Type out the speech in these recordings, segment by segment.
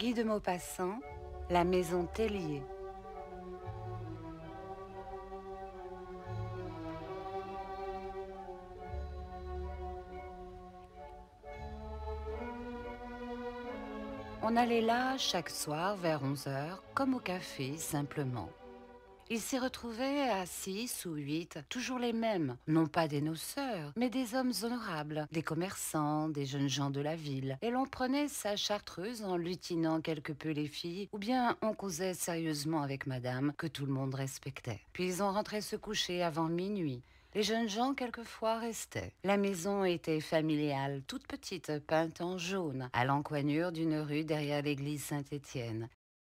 Guy de Maupassant, La maison Tellier. On allait là chaque soir vers 11 heures, comme au café, simplement. Ils s'y retrouvaient à 6 ou 8, toujours les mêmes, non pas des noceurs, mais des hommes honorables, des commerçants, des jeunes gens de la ville. Et l'on prenait sa chartreuse en lutinant quelque peu les filles, ou bien on causait sérieusement avec madame, que tout le monde respectait. Puis on rentrait se coucher avant minuit. Les jeunes gens, quelquefois, restaient. La maison était familiale, toute petite, peinte en jaune, à l'encoignure d'une rue derrière l'église Saint-Étienne.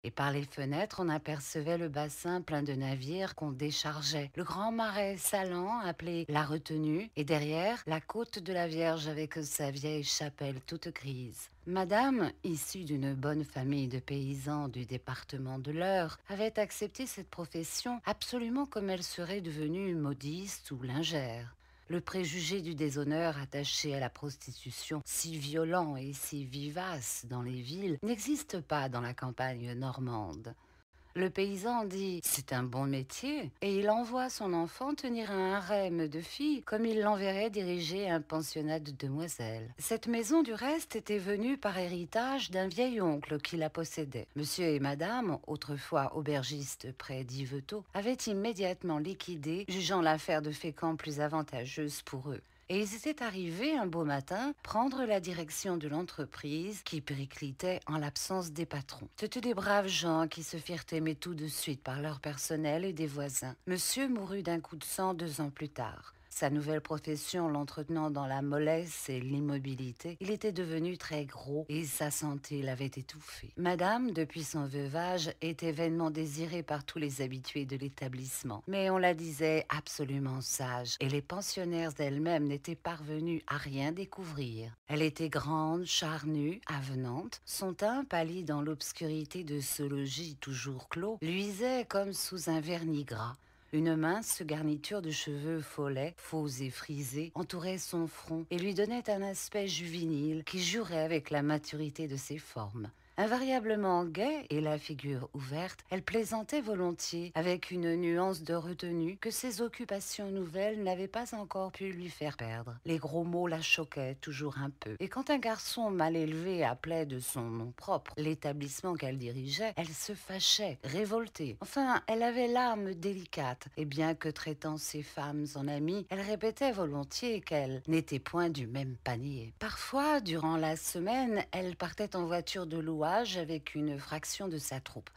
Et par les fenêtres, on apercevait le bassin plein de navires qu'on déchargeait, le grand marais salant appelé la Retenue, et derrière, la côte de la Vierge avec sa vieille chapelle toute grise. Madame, issue d'une bonne famille de paysans du département de l'Eure, avait accepté cette profession absolument comme elle serait devenue modiste ou lingère. Le préjugé du déshonneur attaché à la prostitution, si violent et si vivace dans les villes, n'existe pas dans la campagne normande. Le paysan dit « c'est un bon métier » et il envoie son enfant tenir un harem de filles comme il l'enverrait diriger un pensionnat de demoiselles. Cette maison du reste était venue par héritage d'un vieil oncle qui la possédait. Monsieur et madame, autrefois aubergistes près d'Yvetot, avaient immédiatement liquidé, jugeant l'affaire de Fécamp plus avantageuse pour eux. Et ils étaient arrivés un beau matin prendre la direction de l'entreprise qui périclitait en l'absence des patrons. C'étaient des braves gens qui se firent aimer tout de suite par leur personnel et des voisins. Monsieur mourut d'un coup de sang 2 ans plus tard. Sa nouvelle profession l'entretenant dans la mollesse et l'immobilité, il était devenu très gros et sa santé l'avait étouffé. Madame, depuis son veuvage, était vainement désirée par tous les habitués de l'établissement. Mais on la disait absolument sage et les pensionnaires d'elles-mêmes n'étaient parvenus à rien découvrir. Elle était grande, charnue, avenante. Son teint, pâli dans l'obscurité de ce logis toujours clos, luisait comme sous un vernis gras. Une mince garniture de cheveux follets, faux et frisés, entourait son front et lui donnait un aspect juvénile qui jurait avec la maturité de ses formes. Invariablement gaie et la figure ouverte, elle plaisantait volontiers avec une nuance de retenue que ses occupations nouvelles n'avaient pas encore pu lui faire perdre. Les gros mots la choquaient toujours un peu. Et quand un garçon mal élevé appelait de son nom propre l'établissement qu'elle dirigeait, elle se fâchait, révoltée. Enfin, elle avait l'âme délicate, et bien que traitant ses femmes en amies, elle répétait volontiers qu'elles n'étaient point du même panier. Parfois, durant la semaine, elle partait en voiture de louage avec une fraction de sa troupe.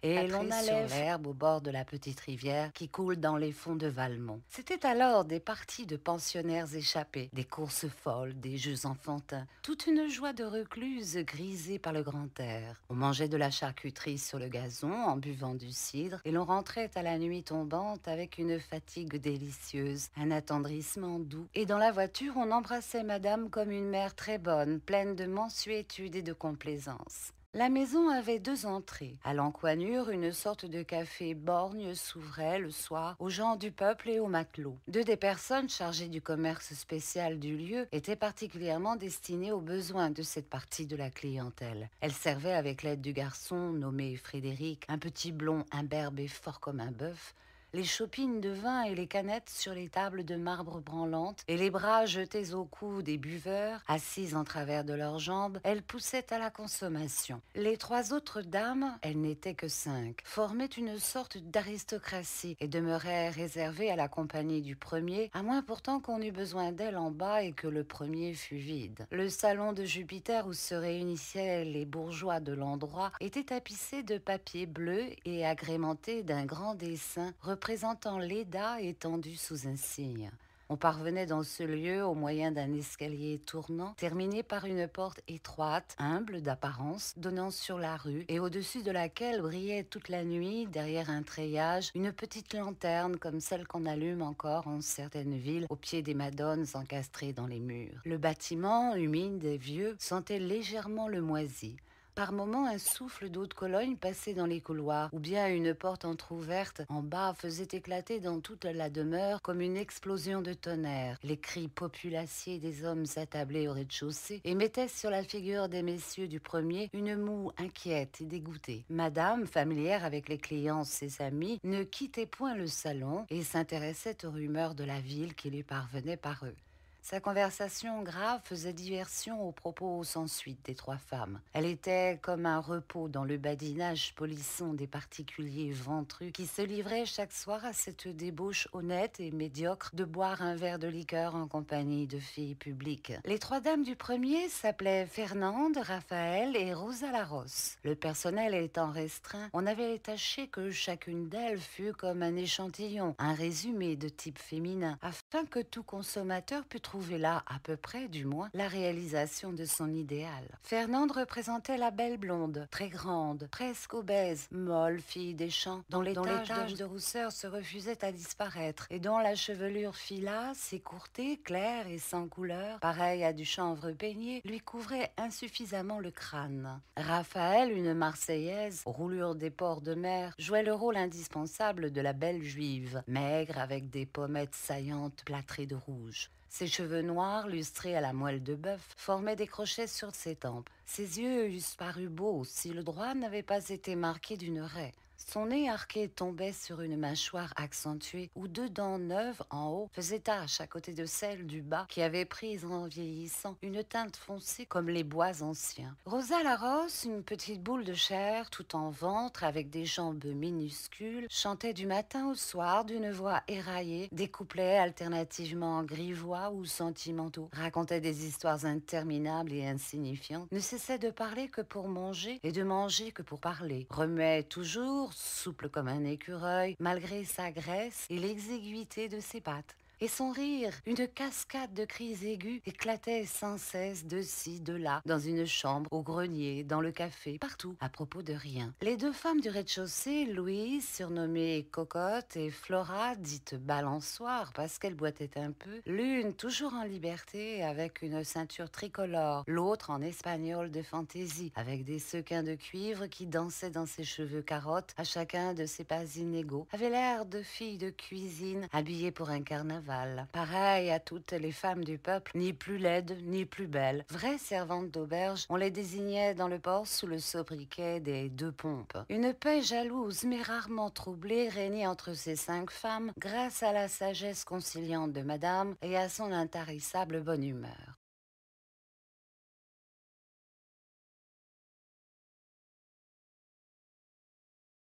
Et l'on allait sur l'herbe au bord de la petite rivière qui coule dans les fonds de Valmont. C'était alors des parties de pensionnaires échappés, des courses folles, des jeux enfantins, toute une joie de recluse grisée par le grand air. On mangeait de la charcuterie sur le gazon en buvant du cidre et l'on rentrait à la nuit tombante avec une fatigue délicieuse, un attendrissement doux. Et dans la voiture, on embrassait madame comme une mère très bonne, pleine de mansuétude et de complaisance. La maison avait 2 entrées. À l'encoignure, une sorte de café borgne s'ouvrait le soir aux gens du peuple et aux matelots. 2 des personnes chargées du commerce spécial du lieu étaient particulièrement destinées aux besoins de cette partie de la clientèle. Elles servaient avec l'aide du garçon nommé Frédéric, un petit blond imberbe et fort comme un bœuf, les chopines de vin et les canettes sur les tables de marbre branlantes, et les bras jetés au cou des buveurs, assis en travers de leurs jambes, elles poussaient à la consommation. Les 3 autres dames, elles n'étaient que 5, formaient une sorte d'aristocratie et demeuraient réservées à la compagnie du premier, à moins pourtant qu'on eût besoin d'elles en bas et que le premier fût vide. Le salon de Jupiter où se réunissaient les bourgeois de l'endroit était tapissé de papier bleu et agrémenté d'un grand dessin représentant Leda étendue sous un cygne. On parvenait dans ce lieu au moyen d'un escalier tournant, terminé par une porte étroite, humble d'apparence, donnant sur la rue, et au-dessus de laquelle brillait toute la nuit, derrière un treillage, une petite lanterne comme celle qu'on allume encore en certaines villes, au pied des madones encastrées dans les murs. Le bâtiment, humide et vieux, sentait légèrement le moisi. Par moments, un souffle d'eau de Cologne passait dans les couloirs, ou bien une porte entr'ouverte en bas faisait éclater dans toute la demeure comme une explosion de tonnerre. Les cris populaciers des hommes attablés au rez-de-chaussée et mettaient sur la figure des messieurs du premier une moue inquiète et dégoûtée. Madame, familière avec les clients, ses amis, ne quittait point le salon et s'intéressait aux rumeurs de la ville qui lui parvenaient par eux. Sa conversation grave faisait diversion aux propos sans suite des trois femmes. Elle était comme un repos dans le badinage polisson des particuliers ventrus qui se livraient chaque soir à cette débauche honnête et médiocre de boire un verre de liqueur en compagnie de filles publiques. Les trois dames du premier s'appelaient Fernande, Raphaël et Rosa Larosse. Le personnel étant restreint, on avait tâché que chacune d'elles fût comme un échantillon, un résumé de type féminin, afin que tout consommateur pût trouver là, à peu près du moins, la réalisation de son idéal. Fernande représentait la belle blonde, très grande, presque obèse, molle fille des champs, dont les taches de rousseur se refusaient à disparaître, et dont la chevelure filasse, écourtée, claire et sans couleur, pareille à du chanvre peigné, lui couvrait insuffisamment le crâne. Raphaël, une Marseillaise, aux roulures des ports de mer, jouait le rôle indispensable de la belle juive, maigre avec des pommettes saillantes plâtrées de rouge. Ses cheveux noirs, lustrés à la moelle de bœuf, formaient des crochets sur ses tempes. Ses yeux eussent paru beaux si le droit n'avait pas été marqué d'une raie. Son nez arqué tombait sur une mâchoire accentuée où deux dents neuves en haut faisaient tache à côté de celles du bas qui avaient pris en vieillissant une teinte foncée comme les bois anciens. Rosa Larosse, une petite boule de chair tout en ventre avec des jambes minuscules, chantait du matin au soir d'une voix éraillée des couplets alternativement grivois ou sentimentaux, racontait des histoires interminables et insignifiantes, ne cessait de parler que pour manger et de manger que pour parler, remuait toujours souple comme un écureuil, malgré sa graisse et l'exiguïté de ses pattes. Et son rire, une cascade de cris aigus, éclatait sans cesse de ci, de là, dans une chambre, au grenier, dans le café, partout, à propos de rien. Les deux femmes du rez-de-chaussée, Louise, surnommée Cocotte, et Flora, dite Balançoire, parce qu'elle boitait un peu, l'une toujours en liberté, avec une ceinture tricolore, l'autre en espagnol de fantaisie, avec des sequins de cuivre qui dansaient dans ses cheveux carottes, à chacun de ses pas inégaux, avait l'air de fille de cuisine, habillée pour un carnaval. Pareil à toutes les femmes du peuple, ni plus laides, ni plus belles. Vraies servantes d'auberge, on les désignait dans le port sous le sobriquet des deux pompes. Une paix jalouse, mais rarement troublée, régnait entre ces cinq femmes, grâce à la sagesse conciliante de madame et à son intarissable bonne humeur.